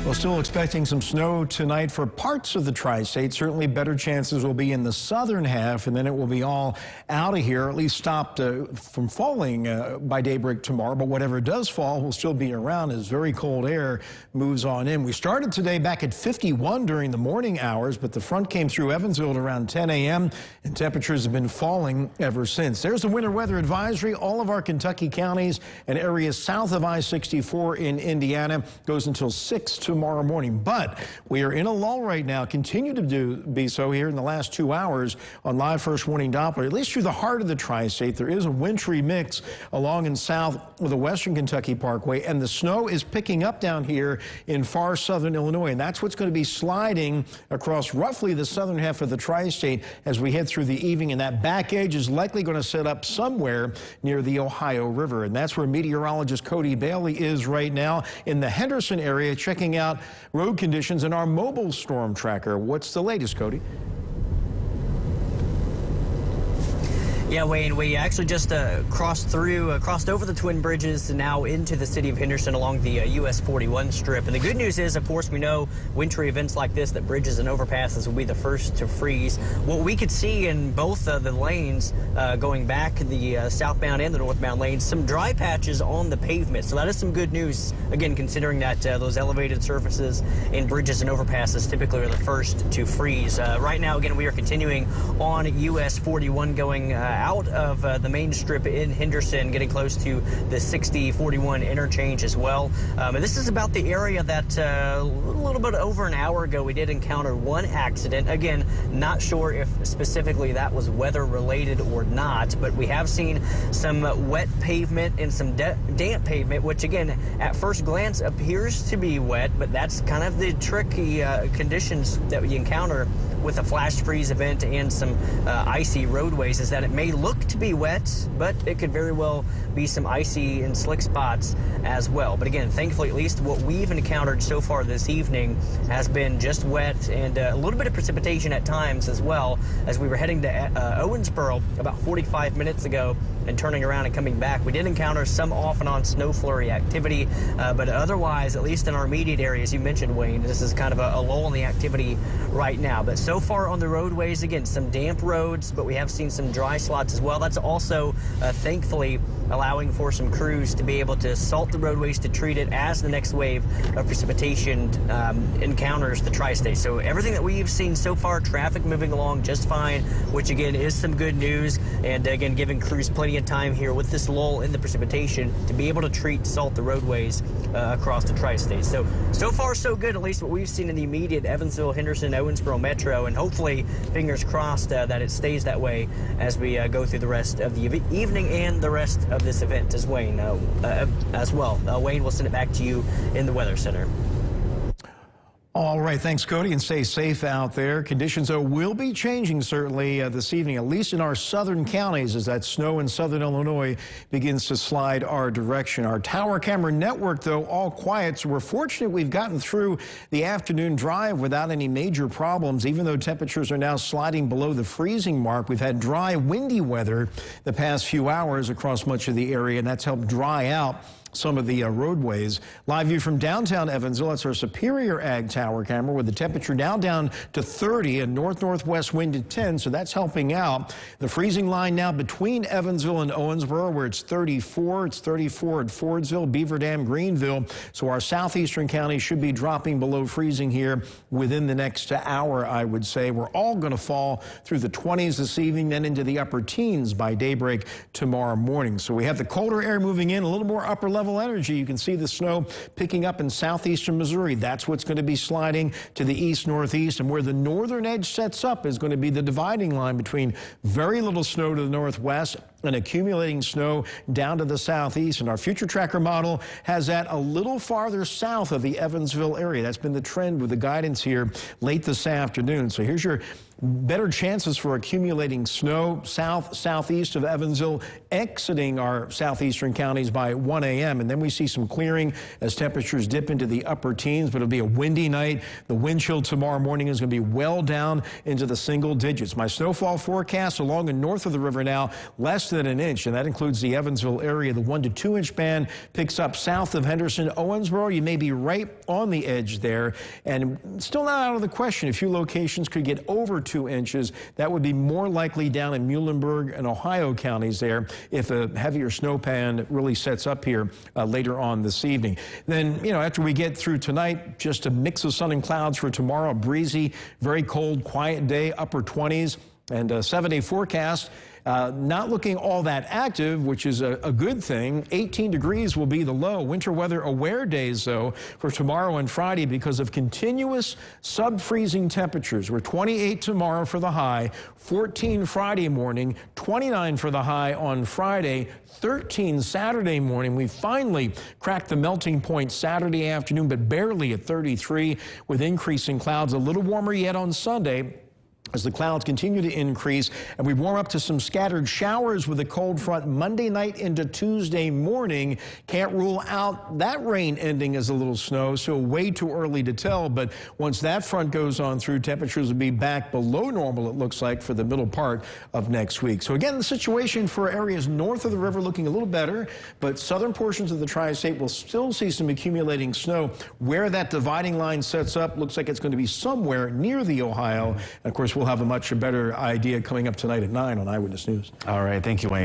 Well, still expecting some snow tonight for parts of the tri-state. Certainly better chances will be in the southern half, and then it will be all out of here, at least stopped from falling by daybreak tomorrow. But whatever does fall will still be around as very cold air moves on in. We started today back at 51 during the morning hours, but the front came through Evansville at around 10 a.m., and temperatures have been falling ever since. There's the winter weather advisory. All of our Kentucky counties and areas south of I-64 in Indiana goes until 6 tomorrow morning. But we are in a lull right now, continue to be so here in the last 2 hours on Live First Warning Doppler. At least through the heart of the tri-state, there is a wintry mix along and south of the western Kentucky Parkway, and the snow is picking up down here in far southern Illinois, and that's what's going to be sliding across roughly the southern half of the tri-state as we head through the evening, and that back edge is likely going to set up somewhere near the Ohio River, and that's where meteorologist Cody Bailey is right now in the Henderson area checking out road conditions in our mobile storm tracker. What's the latest, Cody? Yeah, Wayne, we actually just crossed over the Twin Bridges and now into the city of Henderson along the US 41 strip. And the good news is, of course, we know wintry events like this, that bridges and overpasses will be the first to freeze. What we could see in both the lanes going back, the southbound and the northbound lanes, some dry patches on the pavement. So that is some good news, again, considering that those elevated surfaces in bridges and overpasses typically are the first to freeze. Right now, again, we are continuing on US 41 going out of the main strip in Henderson, getting close to the 60-41 interchange as well. And this is about the area that a little bit over an hour ago we did encounter one accident. Again, not sure if specifically that was weather related or not, but we have seen some wet pavement and some damp pavement, which again at first glance appears to be wet, but that's kind of the tricky conditions that we encounter with a flash freeze event and some icy roadways, is that it may look to be wet, but it could very well be some icy and slick spots as well. But again, thankfully, at least what we've encountered so far this evening has been just wet and a little bit of precipitation at times as well, as we were heading to Owensboro about 45 minutes ago and turning around and coming back. We did encounter some off and on snow flurry activity, but otherwise, at least in our immediate area, as you mentioned, Wayne, this is kind of a lull in the activity right now. But so far on the roadways, again, some damp roads, but we have seen some dry slots as well. That's also, thankfully, allowing for some crews to be able to salt the roadways to treat it as the next wave of precipitation encounters the tri-state. So everything that we've seen so far, traffic moving along just fine, which again is some good news, and again giving crews plenty of time here with this lull in the precipitation to be able to salt the roadways across the tri-state. So far so good, at least what we've seen in the immediate Evansville, Henderson, Owensboro metro, and hopefully, fingers crossed, that it stays that way as we go through the rest of the evening and the rest of this event as well. Wayne, we'll send it back to you in the Weather Center. All right, thanks, Cody, and stay safe out there. Conditions, though, will be changing certainly this evening, at least in our southern counties, as that snow in southern Illinois begins to slide our direction. Our tower camera network, though, all quiet, so we're fortunate we've gotten through the afternoon drive without any major problems. Even though temperatures are now sliding below the freezing mark, we've had dry, windy weather the past few hours across much of the area, and that's helped dry out some of the roadways. Live view from downtown Evansville. That's our Superior Ag tower camera with the temperature now down to 30 and north-northwest wind at 10, so that's helping out. The freezing line now between Evansville and Owensboro, where it's 34. It's 34 at Fordsville, Beaver Dam, Greenville. So our southeastern counties should be dropping below freezing here within the next hour, I would say. We're all going to fall through the 20s this evening, then into the upper teens by daybreak tomorrow morning. So we have the colder air moving in, a little more upper level energy. You can see the snow picking up in southeastern Missouri. That's what's going to be sliding to the east-northeast, and where the northern edge sets up is going to be the dividing line between very little snow to the northwest and accumulating snow down to the southeast. And our future tracker model has that a little farther south of the Evansville area. That's been the trend with the guidance here late this afternoon. So here's your better chances for accumulating snow southeast of Evansville, exiting our southeastern counties by 1 a.m. And then we see some clearing as temperatures dip into the upper teens, but it'll be a windy night. The wind chill tomorrow morning is going to be well down into the single digits. My snowfall forecast along and north of the river now, less less than an inch, and that includes the Evansville area. The 1 to 2 inch band picks up south of Henderson. Owensboro, you may be right on the edge there, and still not out of the question. A few locations could get over 2 inches. That would be more likely down in Muhlenberg and Ohio counties there if a heavier snow band really sets up here later on this evening. Then, after we get through tonight, just a mix of sun and clouds for tomorrow. Breezy, very cold, quiet day, upper 20s, and a 7-day forecast. Not looking all that active, which is a good thing. 18 degrees will be the low. Winter weather aware days, though, for tomorrow and Friday because of continuous sub-freezing temperatures. We're 28 tomorrow for the high, 14 Friday morning, 29 for the high on Friday, 13 Saturday morning. We finally cracked the melting point Saturday afternoon, but barely at 33 with increasing clouds. A little warmer yet on Sunday as the clouds continue to increase, and we warm up to some scattered showers with a cold front Monday night into Tuesday morning. Can't rule out that rain ending as a little snow, so way too early to tell. But once that front goes on through, temperatures will be back below normal, it looks like, for the middle part of next week. So again, the situation for areas north of the river looking a little better, but southern portions of the tri-state will still see some accumulating snow. Where that dividing line sets up looks like it's going to be somewhere near the Ohio. And of course, we'll have a much better idea coming up tonight at 9 on Eyewitness News. All right. Thank you, Wayne.